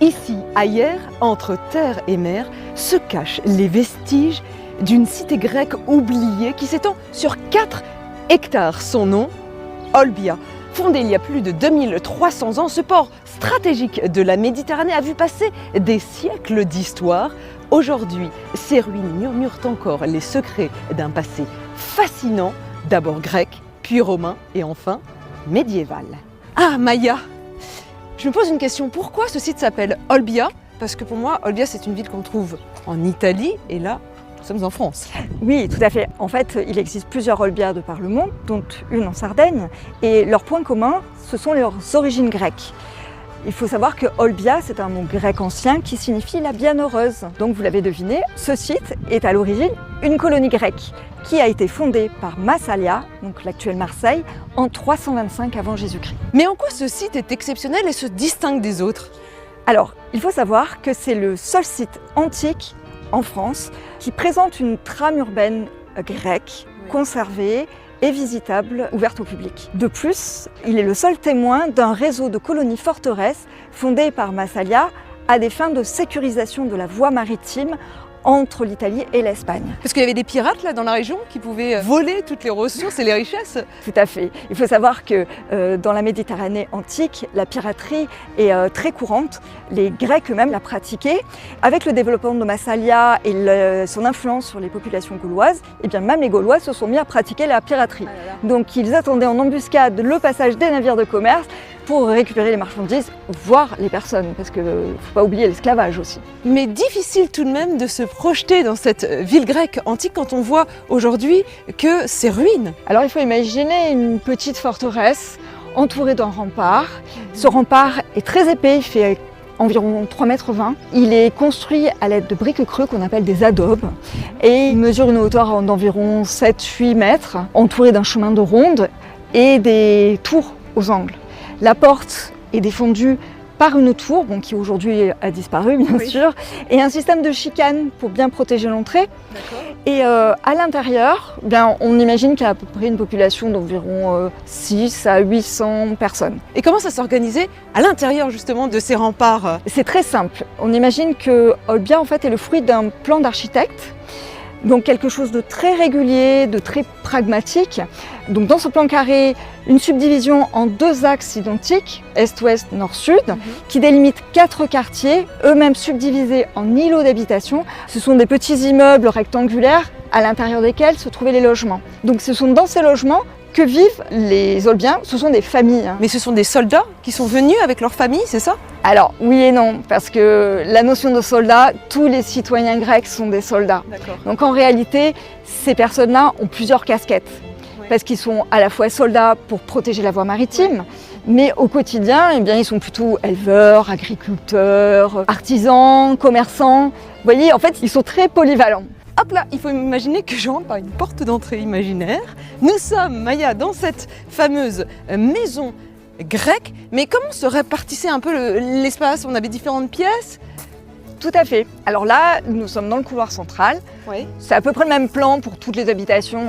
Ici, ailleurs, entre terre et mer, se cachent les vestiges d'une cité grecque oubliée qui s'étend sur 4 hectares. Son nom, Olbia. Fondé il y a plus de 2300 ans, ce port stratégique de la Méditerranée a vu passer des siècles d'histoire. Aujourd'hui, ces ruines murmurent encore les secrets d'un passé fascinant, d'abord grec, puis romain et enfin médiéval. Ah Maya, je me pose une question, pourquoi ce site s'appelle Olbia? Parce que pour moi, Olbia c'est une ville qu'on trouve en Italie et là, nous sommes en France. Oui, tout à fait. En fait, il existe plusieurs Olbias de par le monde, dont une en Sardaigne. Et leur point commun, ce sont leurs origines grecques. Il faut savoir que Olbia, c'est un mot grec ancien qui signifie la bienheureuse. Donc vous l'avez deviné, ce site est à l'origine une colonie grecque qui a été fondée par Massalia, donc l'actuelle Marseille, en 325 avant Jésus-Christ. Mais en quoi ce site est exceptionnel et se distingue des autres? Alors, il faut savoir que c'est le seul site antique en France qui présente une trame urbaine grecque, conservée et visitable, ouverte au public. De plus, il est le seul témoin d'un réseau de colonies forteresses fondées par Massalia à des fins de sécurisation de la voie maritime entre l'Italie et l'Espagne. Parce qu'il y avait des pirates là dans la région qui pouvaient voler toutes les ressources et les richesses. Tout à fait. Il faut savoir que dans la Méditerranée antique, la piraterie est très courante. Les Grecs eux-mêmes la pratiquaient. Avec le développement de Massalia et son influence sur les populations gauloises, et bien même les Gaulois se sont mis à pratiquer la piraterie. Donc ils attendaient en embuscade le passage des navires de commerce pour récupérer les marchandises, voire les personnes, parce qu'il ne faut pas oublier l'esclavage aussi. Mais difficile tout de même de se projeter dans cette ville grecque antique quand on voit aujourd'hui que c'est ruine. Alors il faut imaginer une petite forteresse entourée d'un rempart. Ce rempart est très épais, il fait environ 3,20 m. Il est construit à l'aide de briques creux qu'on appelle des adobes et il mesure une hauteur d'environ 7-8 mètres, entouré d'un chemin de ronde et des tours aux angles. La porte est défendue par une tour, qui aujourd'hui a disparu bien sûr, et un système de chicane pour bien protéger l'entrée. Et à l'intérieur, on imagine qu'il y a à peu près une population d'environ 6 à 800 personnes. Et comment ça s'est organisé à l'intérieur justement de ces remparts? C'est très simple. On imagine que Olbia en fait est le fruit d'un plan d'architecte. Donc quelque chose de très régulier, de très pragmatique. Donc dans ce plan carré, une subdivision en 2 axes identiques, est-ouest, nord-sud, qui délimitent 4 quartiers, eux-mêmes subdivisés en îlots d'habitation. Ce sont des petits immeubles rectangulaires à l'intérieur desquels se trouvaient les logements. Donc ce sont dans ces logements que vivent les Olbiens, ce sont des familles. Mais ce sont des soldats qui sont venus avec leur famille, c'est ça? Alors oui et non, parce que la notion de soldat, tous les citoyens grecs sont des soldats. Donc en réalité, ces personnes-là ont plusieurs casquettes. Parce qu'ils sont à la fois soldats pour protéger la voie maritime, mais au quotidien, ils sont plutôt éleveurs, agriculteurs, artisans, commerçants. Vous voyez, en fait, ils sont très polyvalents. Hop là, il faut imaginer que je rentre par une porte d'entrée imaginaire. Nous sommes, Maya, dans cette fameuse maison grecque. Mais comment se répartissait un peu l'espace? On avait différentes pièces? Tout à fait. Alors là, nous sommes dans le couloir central. C'est à peu près le même plan pour toutes les habitations,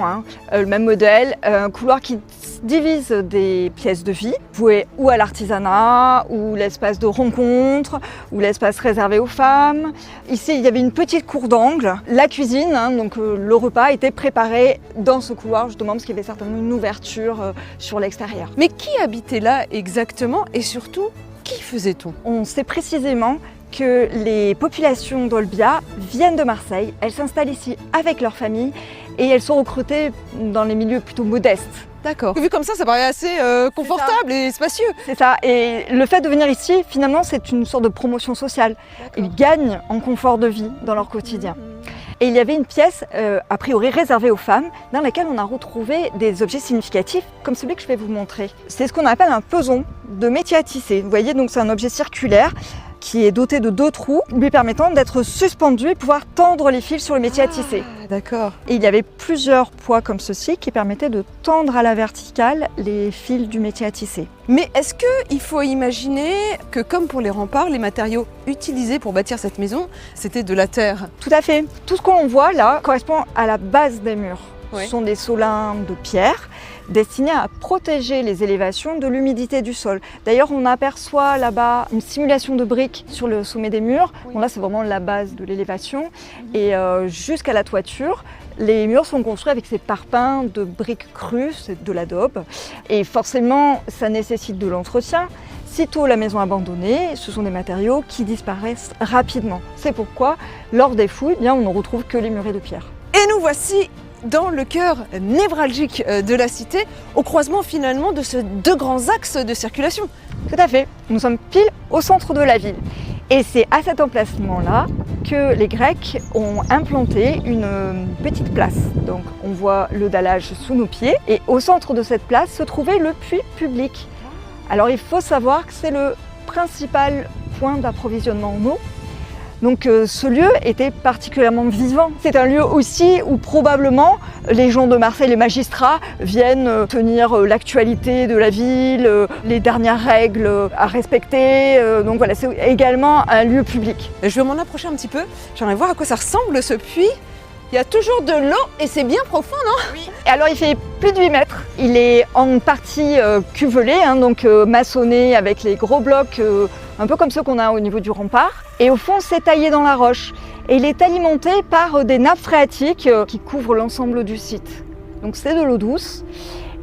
le même modèle. Un couloir qui divise des pièces de vie, vouées ou à l'artisanat, ou l'espace de rencontre, ou l'espace réservé aux femmes. Ici, il y avait une petite cour d'angle. La cuisine, donc le repas était préparé dans ce couloir, justement, parce qu'il y avait certainement une ouverture sur l'extérieur. Mais qui habitait là exactement et surtout, qui faisait-on? On sait précisément que les populations d'Olbia viennent de Marseille, elles s'installent ici avec leur famille et elles sont recrutées dans les milieux plutôt modestes. D'accord. Vu comme ça paraît assez confortable et spacieux. C'est ça. Et le fait de venir ici, finalement, c'est une sorte de promotion sociale. Ils gagnent en confort de vie dans leur quotidien. Et il y avait une pièce, a priori réservée aux femmes, dans laquelle on a retrouvé des objets significatifs, comme celui que je vais vous montrer. C'est ce qu'on appelle un peson de métier à tisser. Vous voyez, donc c'est un objet circulaire qui est doté de 2 trous, lui permettant d'être suspendu et pouvoir tendre les fils sur le métier à tisser. D'accord. Et il y avait plusieurs poids comme ceci qui permettaient de tendre à la verticale les fils du métier à tisser. Mais est-ce qu'il faut imaginer que, comme pour les remparts, les matériaux utilisés pour bâtir cette maison, c'était de la terre? Tout à fait. Tout ce qu'on voit là correspond à la base des murs. Ce sont des solins de pierre destiné à protéger les élévations de l'humidité du sol. D'ailleurs, on aperçoit là-bas une simulation de briques sur le sommet des murs. Bon, là, c'est vraiment la base de l'élévation. Et jusqu'à la toiture, les murs sont construits avec ces parpaings de briques crues, c'est de l'adobe. Et forcément, ça nécessite de l'entretien. Sitôt la maison abandonnée, ce sont des matériaux qui disparaissent rapidement. C'est pourquoi, lors des fouilles, eh bien, on ne retrouve que les murets de pierre. Et nous voici dans le cœur névralgique de la cité, au croisement finalement de ces deux grands axes de circulation. Tout à fait, nous sommes pile au centre de la ville. Et c'est à cet emplacement-là que les Grecs ont implanté une petite place. Donc on voit le dallage sous nos pieds et au centre de cette place se trouvait le puits public. Alors il faut savoir que c'est le principal point d'approvisionnement en eau. Donc ce lieu était particulièrement vivant. C'est un lieu aussi où probablement les gens de Marseille, les magistrats, viennent tenir l'actualité de la ville, les dernières règles à respecter. Donc voilà, c'est également un lieu public. Je vais m'en approcher un petit peu. J'aimerais voir à quoi ça ressemble ce puits. Il y a toujours de l'eau et c'est bien profond, non? Oui. Alors il fait plus de 8 mètres. Il est en partie cuvelé, donc maçonné avec les gros blocs, un peu comme ceux qu'on a au niveau du rempart. Et au fond, c'est taillé dans la roche. Et il est alimenté par des nappes phréatiques qui couvrent l'ensemble du site. Donc c'est de l'eau douce.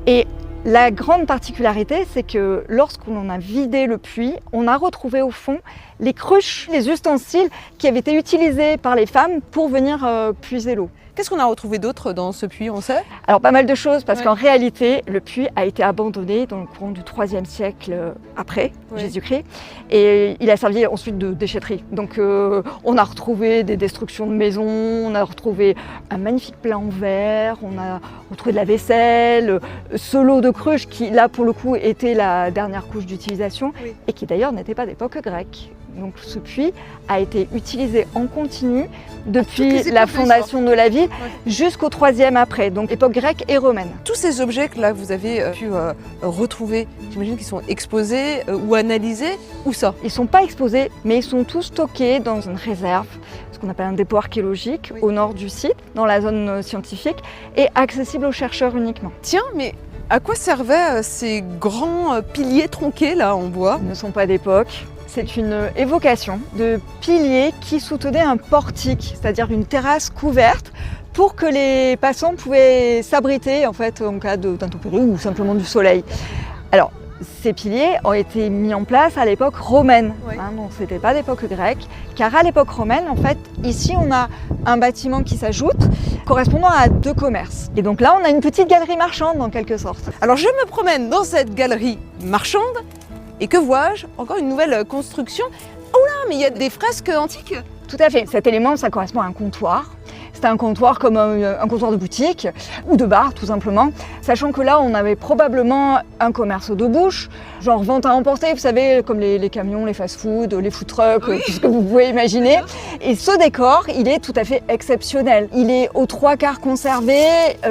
Et la grande particularité, c'est que lorsqu'on a vidé le puits, on a retrouvé au fond les cruches, les ustensiles qui avaient été utilisés par les femmes pour venir puiser l'eau. Qu'est-ce qu'on a retrouvé d'autre dans ce puits, on sait? Alors pas mal de choses, parce qu'en réalité, le puits a été abandonné dans le courant du IIIe siècle après Jésus-Christ, et il a servi ensuite de déchetterie. Donc on a retrouvé des destructions de maisons, on a retrouvé un magnifique plat en verre, on a retrouvé de la vaisselle, ce lot de cruches qui là pour le coup était la dernière couche d'utilisation, et qui d'ailleurs n'était pas d'époque grecque. Donc ce puits a été utilisé en continu depuis la fondation de la ville jusqu'au IIIe après, donc époque grecque et romaine. Tous ces objets que là vous avez pu retrouver, j'imagine qu'ils sont exposés ou analysés, où ça? Ils ne sont pas exposés, mais ils sont tous stockés dans une réserve, ce qu'on appelle un dépôt archéologique au nord du site, dans la zone scientifique, et accessible aux chercheurs uniquement. Tiens, mais à quoi servaient ces grands piliers tronqués là en bois? Ils ne sont pas d'époque. C'est une évocation de piliers qui soutenaient un portique, c'est-à-dire une terrasse couverte pour que les passants pouvaient s'abriter en fait en cas d'intempéries ou simplement du soleil. Alors, ces piliers ont été mis en place à l'époque romaine, donc c'était pas d'époque grecque, car à l'époque romaine, en fait, ici on a un bâtiment qui s'ajoute, correspondant à deux commerces. Et donc là, on a une petite galerie marchande en quelque sorte. Alors je me promène dans cette galerie marchande, et que vois-je? Encore une nouvelle construction. Oh là, mais il y a des fresques antiques. Tout à fait. Cet élément, ça correspond à un comptoir. C'est un comptoir comme un comptoir de boutique ou de bar, tout simplement. Sachant que là, on avait probablement un commerce de bouche, genre vente à emporter, vous savez, comme les camions, les fast-food, les food trucks, tout ce que vous pouvez imaginer. Et ce décor, il est tout à fait exceptionnel. Il est aux 3/4 conservé.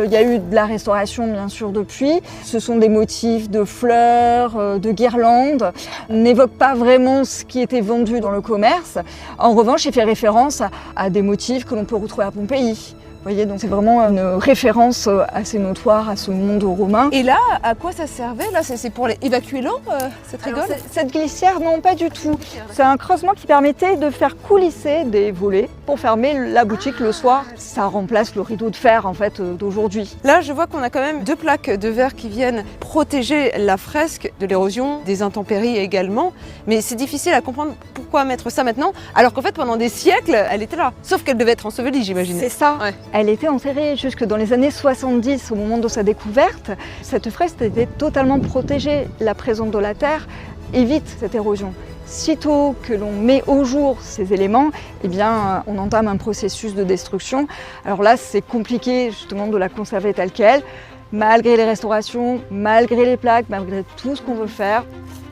Il y a eu de la restauration, bien sûr, depuis. Ce sont des motifs de fleurs, de guirlandes. On n'évoque pas vraiment ce qui était vendu dans le commerce. En revanche, il fait référence à des motifs que l'on peut retrouver à Pompéi. Vous voyez, donc c'est vraiment une référence assez notoire à ce monde romain. Et là, à quoi ça servait? Là, c'est pour évacuer l'eau, cette rigole? Cette glissière, non, pas du tout. C'est un creusement qui permettait de faire coulisser des volets pour fermer la boutique le soir. Ça remplace le rideau de fer, en fait, d'aujourd'hui. Là, je vois qu'on a quand même deux plaques de verre qui viennent protéger la fresque de l'érosion, des intempéries également. Mais c'est difficile à comprendre pourquoi mettre ça maintenant, alors qu'en fait, pendant des siècles, elle était là. Sauf qu'elle devait être ensevelie, j'imagine. C'est ça. Ouais. Elle était enterrée jusque dans les années 70, au moment de sa découverte. Cette fresque était totalement protégée. La présence de la terre évite cette érosion. Sitôt que l'on met au jour ces éléments, eh bien, on entame un processus de destruction. Alors là, c'est compliqué justement de la conserver telle qu'elle. Malgré les restaurations, malgré les plaques, malgré tout ce qu'on veut faire,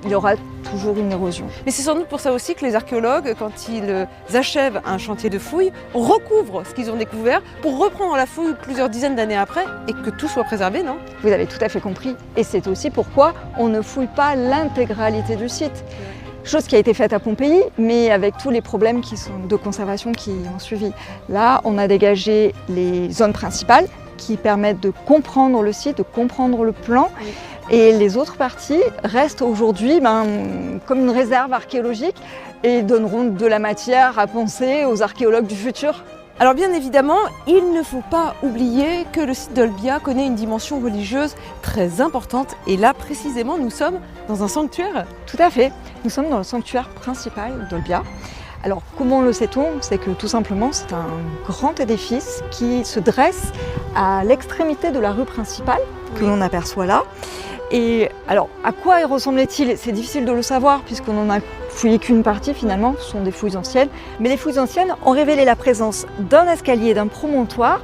il y aura toujours une érosion. Mais c'est sans doute pour ça aussi que les archéologues, quand ils achèvent un chantier de fouilles, recouvrent ce qu'ils ont découvert pour reprendre la fouille plusieurs dizaines d'années après et que tout soit préservé, non? Vous avez tout à fait compris. Et c'est aussi pourquoi on ne fouille pas l'intégralité du site. Chose qui a été faite à Pompéi, mais avec tous les problèmes de conservation qui ont suivi. Là, on a dégagé les zones principales, qui permettent de comprendre le site, de comprendre le plan. Oui. Et les autres parties restent aujourd'hui comme une réserve archéologique et donneront de la matière à penser aux archéologues du futur. Alors bien évidemment, il ne faut pas oublier que le site d'Olbia connaît une dimension religieuse très importante. Et là, précisément, nous sommes dans un sanctuaire. Tout à fait. Nous sommes dans le sanctuaire principal d'Olbia. Alors, comment le sait-on? C'est que tout simplement, c'est un grand édifice qui se dresse à l'extrémité de la rue principale que l'on aperçoit là. Et alors, à quoi ressemblait-il? C'est difficile de le savoir puisqu'on n'en a fouillé qu'une partie finalement, ce sont des fouilles anciennes. Mais les fouilles anciennes ont révélé la présence d'un escalier, d'un promontoire,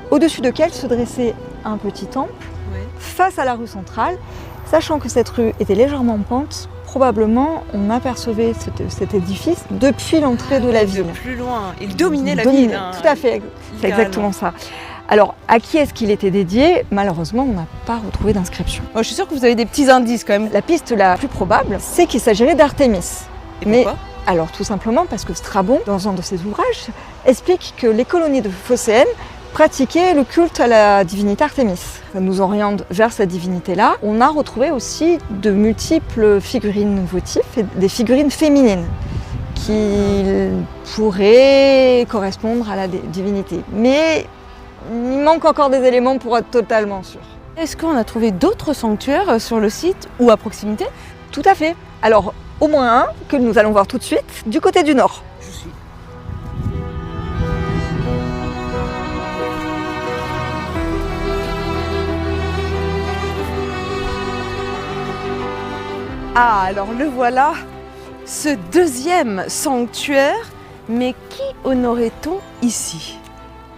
au-dessus duquel se dressait un petit temple face à la rue centrale. Sachant que cette rue était légèrement en pente, probablement on apercevait cet édifice depuis l'entrée de la ville. Plus loin, il dominait la ville. Tout à fait, c'est exactement ça. Alors, à qui est-ce qu'il était dédié? Malheureusement, on n'a pas retrouvé d'inscription. Moi, je suis sûre que vous avez des petits indices quand même. La piste la plus probable, c'est qu'il s'agirait d'Artémis. Et pourquoi? Alors, tout simplement parce que Strabon, dans un de ses ouvrages, explique que les colonies de Phocéenne pratiquaient le culte à la divinité Artémis. Ça nous oriente vers cette divinité-là. On a retrouvé aussi de multiples figurines votives et des figurines féminines qui pourraient correspondre à la divinité. Mais il manque encore des éléments pour être totalement sûr. Est-ce qu'on a trouvé d'autres sanctuaires sur le site ou à proximité? Tout à fait. Alors, au moins un que nous allons voir tout de suite, du côté du nord. Je suis. Ah, alors le voilà, ce deuxième sanctuaire. Mais qui honorait-on ici?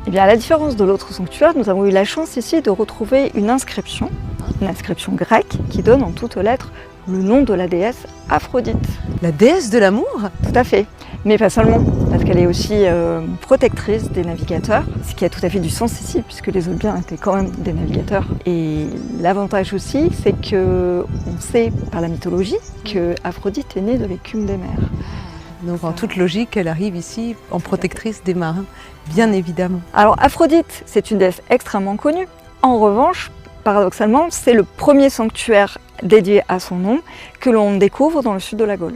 Eh bien, à la différence de l'autre sanctuaire, nous avons eu la chance ici de retrouver une inscription grecque qui donne en toutes lettres le nom de la déesse Aphrodite. La déesse de l'amour? Tout à fait, mais pas seulement, parce qu'elle est aussi protectrice des navigateurs, ce qui a tout à fait du sens ici, puisque les Olbiens étaient quand même des navigateurs. Et l'avantage aussi, c'est qu'on sait par la mythologie que Aphrodite est née de l'écume des mers. Donc en toute logique, elle arrive ici en protectrice des marins, bien évidemment. Alors Aphrodite, c'est une déesse extrêmement connue. En revanche, paradoxalement, c'est le premier sanctuaire dédié à son nom que l'on découvre dans le sud de la Gaule.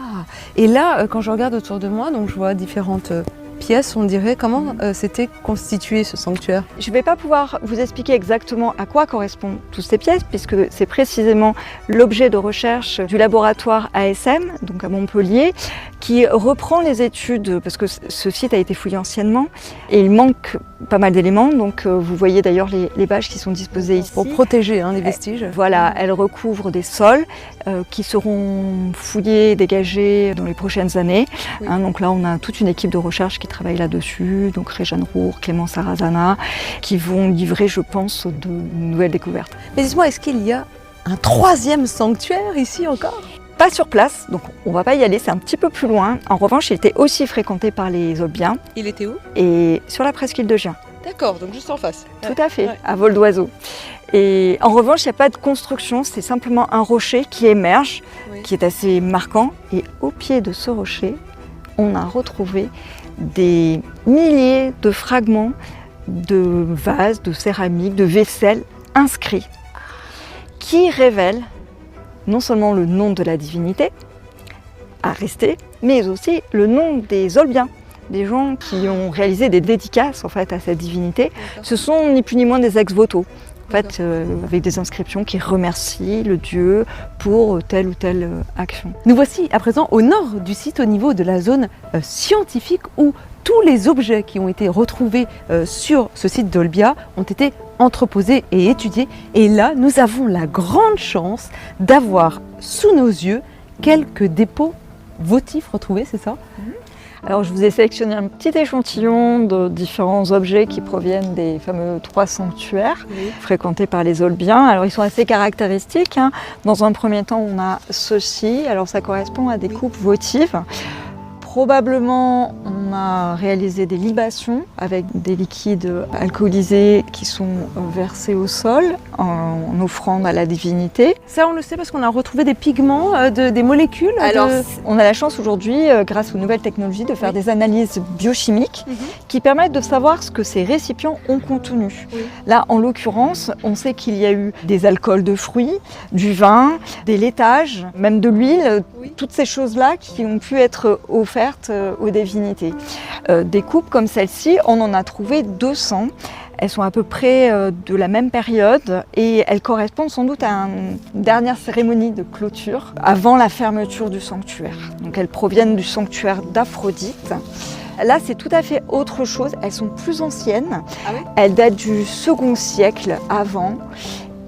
Ah, et là, quand je regarde autour de moi, donc je vois différentes pièces, on dirait comment s'était constitué ce sanctuaire. Je ne vais pas pouvoir vous expliquer exactement à quoi correspondent toutes ces pièces, puisque c'est précisément l'objet de recherche du laboratoire ASM, donc à Montpellier, qui reprend les études, parce que ce site a été fouillé anciennement, et il manque pas mal d'éléments, donc vous voyez d'ailleurs les bâches qui sont disposées ici. Pour protéger les vestiges. Voilà, elles recouvrent des sols qui seront fouillés, dégagés dans les prochaines années. Oui. Donc là, on a toute une équipe de recherche qui travaille là-dessus, donc Réjeanne Roure, Clément Sarrazana, qui vont livrer, je pense, de nouvelles découvertes. Mais dis-moi, est-ce qu'il y a un troisième sanctuaire ici encore? Pas sur place, donc on va pas y aller, c'est un petit peu plus loin. En revanche, il était aussi fréquenté par les Olbiens. Il était où? Et sur la presqu'île de Gien. D'accord, donc juste en face. Tout à fait, Ouais. à vol d'oiseau. Et en revanche, il n'y a pas de construction, c'est simplement un rocher qui émerge, Oui. qui est assez marquant. Et au pied de ce rocher, on a retrouvé des milliers de fragments de vases, de céramique, de vaisselle inscrits, qui révèlent non seulement le nom de la divinité à rester, mais aussi le nom des Olbiens, des gens qui ont réalisé des dédicaces en fait à cette divinité. Ce sont ni plus ni moins des ex-voto, en fait, avec des inscriptions qui remercient le dieu pour telle ou telle action. Nous voici à présent au nord du site, au niveau de la zone scientifique, où tous les objets qui ont été retrouvés sur ce site d'Olbia ont été entreposés et étudiés. Et là, nous avons la grande chance d'avoir sous nos yeux quelques dépôts votifs retrouvés, c'est ça? Alors je vous ai sélectionné un petit échantillon de différents objets qui proviennent des fameux 3 sanctuaires fréquentés par les Olbiens. Alors ils sont assez caractéristiques. Dans un premier temps, on a ceci. Alors ça correspond à des coupes votives. Probablement, on On a réalisé des libations avec des liquides alcoolisés qui sont versés au sol en offrande à la divinité. Ça, on le sait parce qu'on a retrouvé des pigments, des molécules. On a la chance aujourd'hui, grâce aux nouvelles technologies, de faire des analyses biochimiques qui permettent de savoir ce que ces récipients ont contenu. Là, en l'occurrence, on sait qu'il y a eu des alcools de fruits, du vin, des laitages, même de l'huile, toutes ces choses-là qui ont pu être offertes aux divinités. Des coupes comme celle-ci, on en a trouvé 200. Elles sont à peu près de la même période et elles correspondent sans doute à une dernière cérémonie de clôture avant la fermeture du sanctuaire. Donc elles proviennent du sanctuaire d'Aphrodite. Là, c'est tout à fait autre chose. Elles sont plus anciennes. Elles datent du second siècle avant.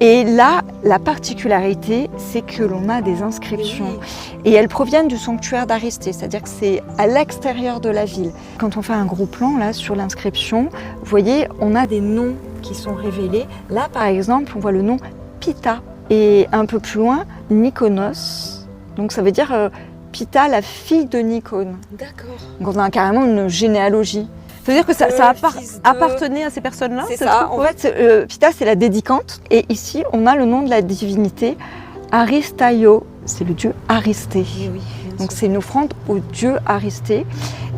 Et là, la particularité, c'est que l'on a des inscriptions. Et elles proviennent du sanctuaire d'Aristée, c'est-à-dire que c'est à l'extérieur de la ville. Quand on fait un gros plan là sur l'inscription, vous voyez, on a des noms qui sont révélés. Là, par exemple, on voit le nom Pita. Et un peu plus loin, Nikonos. Donc ça veut dire Pita, la fille de Nikone. D'accord. Donc on a carrément une généalogie. Ça veut dire que ça appartenait à ces personnes-là? C'est ça. En fait, Pita, c'est la dédicante. Et ici, on a le nom de la divinité Aristaio. C'est le dieu Aristée. Donc c'est une offrande au dieu Aristée.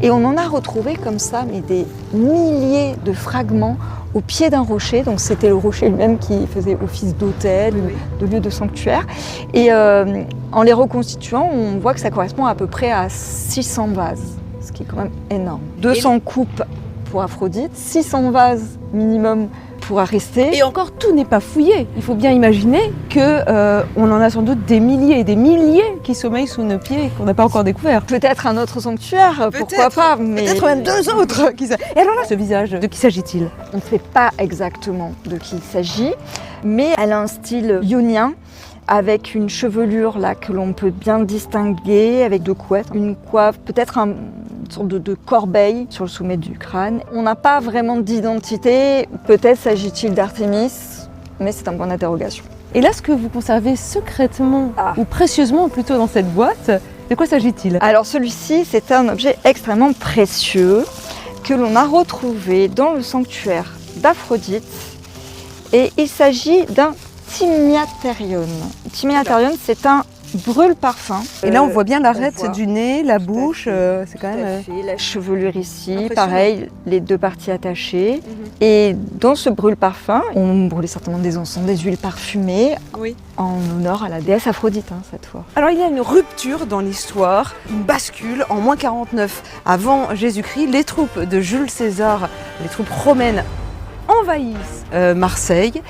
Et on en a retrouvé comme ça, mais des milliers de fragments au pied d'un rocher. Donc c'était le rocher lui-même qui faisait office d'autel, de lieu de sanctuaire. Et en les reconstituant, on voit que ça correspond à peu près à 600 vases. Ce qui est quand même énorme. 200 coupes pour Aphrodite, 600 vases minimum pour Aristée. Et encore, tout n'est pas fouillé. Il faut bien imaginer qu'on en a sans doute des milliers et des milliers qui sommeillent sous nos pieds et qu'on n'a pas encore découvert. Peut-être un autre sanctuaire, pourquoi pas, mais... Peut-être même 2 autres. Et alors là, ce visage, de qui s'agit-il? On ne sait pas exactement de qui il s'agit, mais elle a un style ionien, avec une chevelure là que l'on peut bien distinguer, avec deux couettes, une coiffe, peut-être une sorte de corbeille sur le sommet du crâne. On n'a pas vraiment d'identité, peut-être s'agit-il d'Artémis, mais c'est un point d'interrogation. Et là, ce que vous conservez secrètement, ou précieusement plutôt dans cette boîte, de quoi s'agit-il? Alors celui-ci, c'est un objet extrêmement précieux que l'on a retrouvé dans le sanctuaire d'Aphrodite, et il s'agit d'un Thymiaterion. Thymiaterion, c'est un brûle-parfum. Et là, on voit bien l'arête du nez, la bouche. C'est quand même. La chevelure ici, pareil, les deux parties attachées. Et dans ce brûle-parfum, on brûlait certainement des encens, des huiles parfumées, en honneur à la déesse Aphrodite, cette fois. Alors, il y a une rupture dans l'histoire, une bascule. En moins 49 avant Jésus-Christ, les troupes de Jules César, les troupes romaines, envahissent Marseille.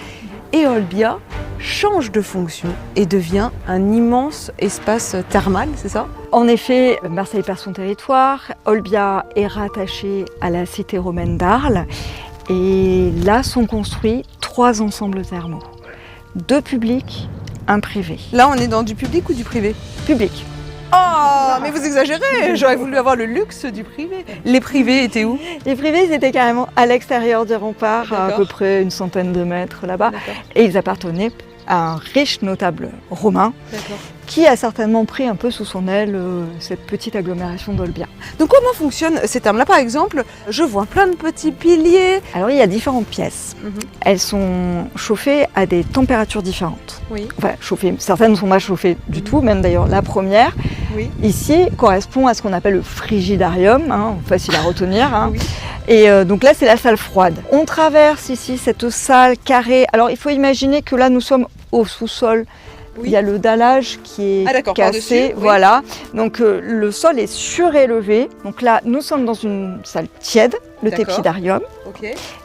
Et Olbia change de fonction et devient un immense espace thermal, c'est ça? En effet, Marseille perd son territoire, Olbia est rattachée à la cité romaine d'Arles et là sont construits 3 ensembles thermaux, 2 publics, 1 privé. Là, on est dans du public ou du privé? Public. Oh, mais vous exagérez! J'aurais voulu avoir le luxe du privé. Les privés étaient où? Les privés, ils étaient carrément à l'extérieur du rempart, à peu près une centaine de mètres là-bas. Et ils appartenaient à un riche notable romain qui a certainement pris un peu sous son aile cette petite agglomération d'Olbia. Donc comment fonctionnent ces thermes-là? Par exemple, je vois plein de petits piliers. Alors il y a différentes pièces. Elles sont chauffées à des températures différentes. Enfin, chauffées. Certaines ne sont pas chauffées du tout, même d'ailleurs la première. Ici correspond à ce qu'on appelle le frigidarium, facile à retenir. Et donc là, c'est la salle froide. On traverse ici cette salle carrée. Alors, il faut imaginer que là, nous sommes au sous-sol. Il y a le dallage qui est cassé. Voilà. Donc, le sol est surélevé. Donc là, nous sommes dans une salle tiède, le tépidarium.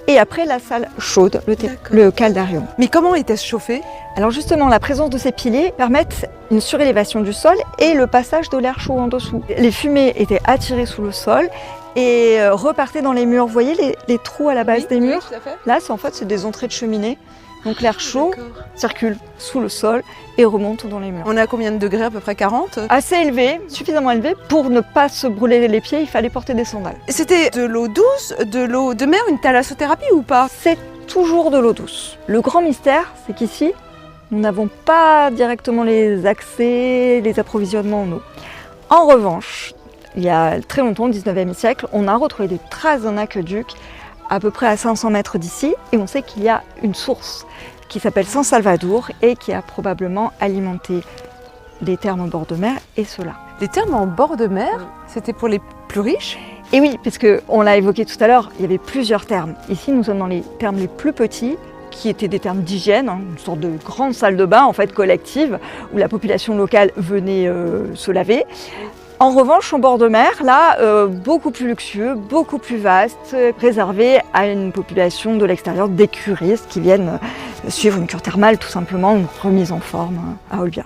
Et après, la salle chaude, le caldarium. Mais comment était-ce chauffé? Alors justement, la présence de ces piliers permettent une surélévation du sol et le passage de l'air chaud en dessous. Les fumées étaient attirées sous le sol et repartaient dans les murs. Vous voyez les trous à la base des murs? Là, c'est des entrées de cheminée. Donc l'air chaud circule sous le sol et remonte dans les murs. On est à combien de degrés? À peu près 40? Assez élevé, suffisamment élevé. Pour ne pas se brûler les pieds, il fallait porter des sandales. C'était de l'eau douce, de l'eau de mer, une thalassothérapie ou pas? C'est toujours de l'eau douce. Le grand mystère, c'est qu'ici, nous n'avons pas directement les accès, les approvisionnements en eau. En revanche, il y a très longtemps, au 19e siècle, on a retrouvé des traces d'un aqueduc à peu près à 500 mètres d'ici et on sait qu'il y a une source qui s'appelle San Salvador et qui a probablement alimenté les thermes en bord de mer et cela. Les thermes en bord de mer, c'était pour les plus riches? Et oui, puisque on l'a évoqué tout à l'heure, il y avait plusieurs thermes. Ici, nous sommes dans les thermes les plus petits, qui étaient des thermes d'hygiène, une sorte de grande salle de bain en fait collective, où la population locale venait se laver. En revanche, en bord de mer, là, beaucoup plus luxueux, beaucoup plus vaste, réservé à une population de l'extérieur, des curistes qui viennent suivre une cure thermale, tout simplement, une remise en forme à Olbia.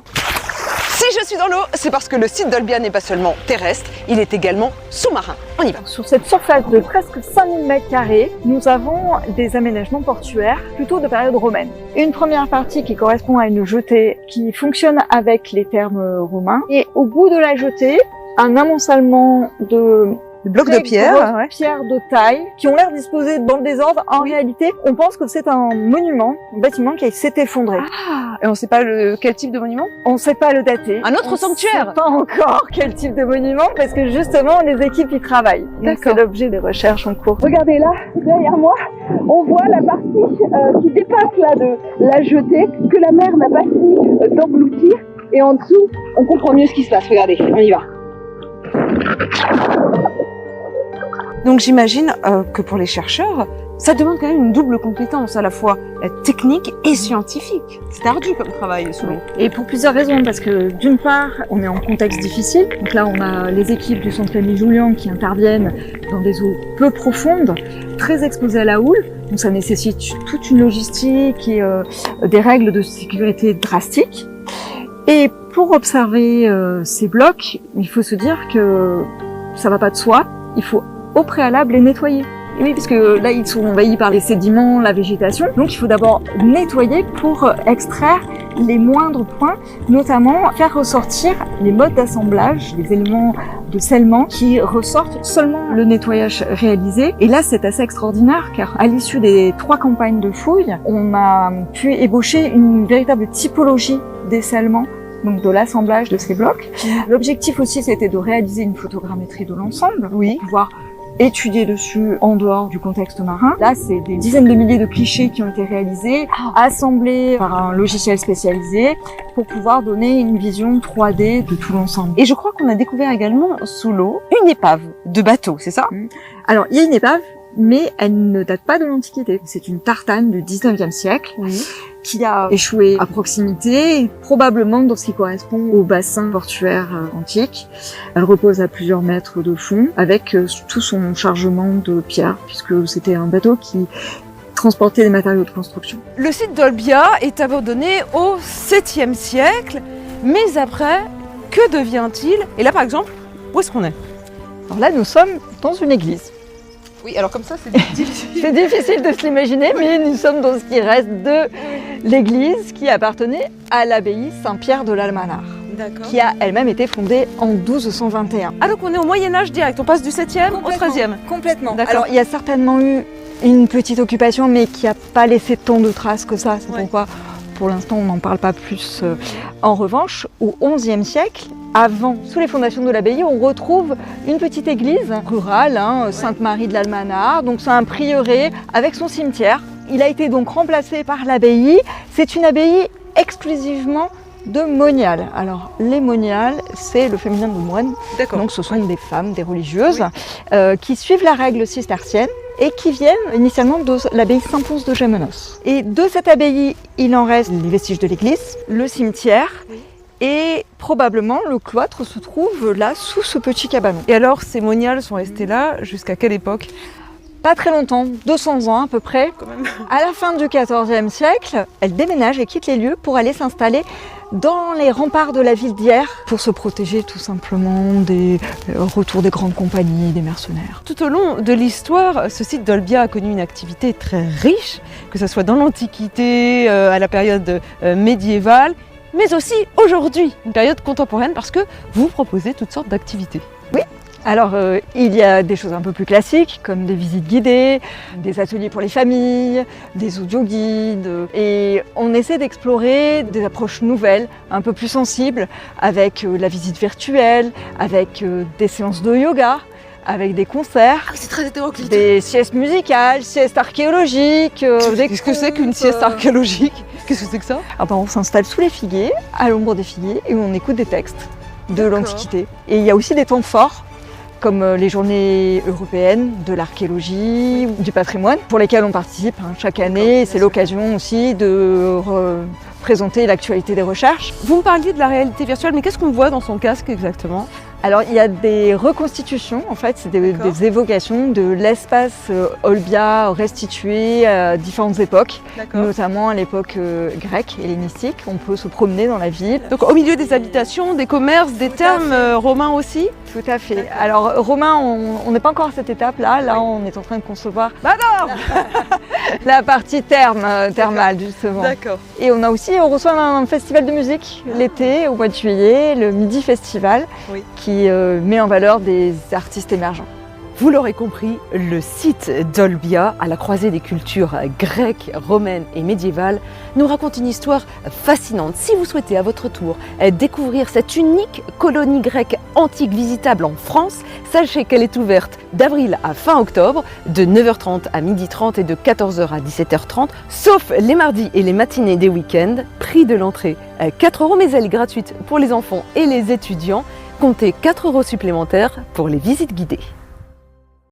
Si je suis dans l'eau, c'est parce que le site d'Olbia n'est pas seulement terrestre, il est également sous-marin. On y va. Sur cette surface de presque 5000 m², nous avons des aménagements portuaires plutôt de période romaine. Une première partie qui correspond à une jetée qui fonctionne avec les thermes romains. Et au bout de la jetée, un amoncellement de blocs de pierre, pierres de taille, qui ont l'air disposées dans le désordre. En réalité, on pense que c'est un monument, un bâtiment qui s'est effondré. Ah, et on ne sait pas quel type de monument? On ne sait pas le dater. Un autre sanctuaire? On ne sait pas encore quel type de monument, parce que justement, les équipes y travaillent. Donc c'est l'objet des recherches en cours. Regardez là, derrière moi, on voit la partie qui dépasse là de la jetée, que la mer n'a pas fini d'engloutir. Et en dessous, on comprend mieux ce qui se passe. Regardez, on y va. Donc j'imagine que pour les chercheurs, ça demande quand même une double compétence, à la fois technique et scientifique. C'est ardu comme travail sous l'eau. Et pour plusieurs raisons, parce que d'une part, on est en contexte difficile. Donc là, on a les équipes du Centre Camille Jullian qui interviennent dans des eaux peu profondes, très exposées à la houle. Donc ça nécessite toute une logistique et des règles de sécurité drastiques. Et pour observer ces blocs, il faut se dire que ça va pas de soi. Il faut au préalable les nettoyer. Et oui, parce que là, ils sont envahis par les sédiments, la végétation. Donc, il faut d'abord nettoyer pour extraire les moindres points, notamment faire ressortir les modes d'assemblage, les éléments de scellement qui ressortent seulement le nettoyage réalisé. Et là, c'est assez extraordinaire car à l'issue des 3 campagnes de fouilles, on a pu ébaucher une véritable typologie des scellements, donc de l'assemblage de ces blocs. L'objectif aussi, c'était de réaliser une photogrammétrie de l'ensemble, pour pouvoir étudier dessus en dehors du contexte marin. Là, c'est des dizaines de milliers de clichés qui ont été réalisés, assemblés par un logiciel spécialisé pour pouvoir donner une vision 3D de tout l'ensemble. Et je crois qu'on a découvert également sous l'eau une épave de bateau, c'est ça? Alors, il y a une épave, mais elle ne date pas de l'Antiquité. C'est une tartane du 19e siècle. Qui a échoué à proximité, probablement dans ce qui correspond au bassin portuaire antique. Elle repose à plusieurs mètres de fond, avec tout son chargement de pierres, puisque c'était un bateau qui transportait des matériaux de construction. Le site d'Olbia est abandonné au 7e siècle, mais après, que devient-il? Et là, par exemple, où est-ce qu'on est? Alors là, nous sommes dans une église. Oui, alors comme ça, c'est difficile. C'est difficile de se l'imaginer, mais nous sommes dans ce qui reste de l'église qui appartenait à l'abbaye Saint-Pierre de l'Almanar, qui a elle-même été fondée en 1221. Ah, donc on est au Moyen-Âge direct, on passe du 7e au 13e. Complètement. Alors, il y a certainement eu une petite occupation, mais qui n'a pas laissé tant de traces que ça. C'est pourquoi, pour l'instant, on n'en parle pas plus. En revanche, au XIe siècle, avant, sous les fondations de l'abbaye, on retrouve une petite église rurale, Sainte-Marie de l'Almanar. Donc c'est un prieuré avec son cimetière. Il a été donc remplacé par l'abbaye. C'est une abbaye exclusivement de moniales. Alors les moniales, c'est le féminin de moine. Donc ce sont des femmes, des religieuses, qui suivent la règle cistercienne et qui viennent initialement de l'abbaye Saint-Pons de Gémenos. Et de cette abbaye, il en reste les vestiges de l'église, le cimetière. Et probablement, le cloître se trouve là, sous ce petit cabanon. Et alors, ces moniales sont restées là jusqu'à quelle époque? Pas très longtemps, 200 ans à peu près. Quand même. À la fin du XIVe siècle, elles déménagent et quittent les lieux pour aller s'installer dans les remparts de la ville d'Hyères pour se protéger tout simplement des retours des grandes compagnies, des mercenaires. Tout au long de l'histoire, ce site d'Olbia a connu une activité très riche, que ce soit dans l'Antiquité, à la période médiévale, mais aussi aujourd'hui, une période contemporaine, parce que vous proposez toutes sortes d'activités. Oui, Alors, il y a des choses un peu plus classiques, comme des visites guidées, des ateliers pour les familles, des audioguides. Et on essaie d'explorer des approches nouvelles, un peu plus sensibles, avec la visite virtuelle, avec des séances de yoga, avec des concerts, c'est très hétéroclite. des siestes musicales, siestes archéologiques. Qu'est-ce que c'est qu'une sieste archéologique? Qu'est-ce que c'est que ça? On s'installe sous les figuiers, à l'ombre des figuiers, et on écoute des textes de l'Antiquité. Et il y a aussi des temps forts, comme les journées européennes de l'archéologie, ou du patrimoine, pour lesquelles on participe chaque année. C'est l'occasion aussi de présenter l'actualité des recherches. Vous me parliez de la réalité virtuelle, mais qu'est-ce qu'on voit dans son casque exactement? Alors il y a des reconstitutions, en fait, c'est des évocations de l'espace Olbia restitué à différentes époques, notamment à l'époque grecque, hellénistique. On peut se promener dans la ville. Donc au milieu des habitations, des commerces, des thermes romains aussi? Tout à fait. Alors romain, on n'est pas encore à cette étape-là. Là, on est en train de concevoir la partie thermale, justement. D'accord. Et on reçoit un festival de musique l'été, au mois de juillet, le Midi Festival, qui met en valeur des artistes émergents. Vous l'aurez compris, le site d'Olbia, à la croisée des cultures grecques, romaines et médiévales, nous raconte une histoire fascinante. Si vous souhaitez à votre tour découvrir cette unique colonie grecque antique visitable en France, sachez qu'elle est ouverte d'avril à fin octobre, de 9h30 à 12h30 et de 14h à 17h30, sauf les mardis et les matinées des week-ends. Prix de l'entrée 4 €, mais elle est gratuite pour les enfants et les étudiants. Comptez 4 € supplémentaires pour les visites guidées.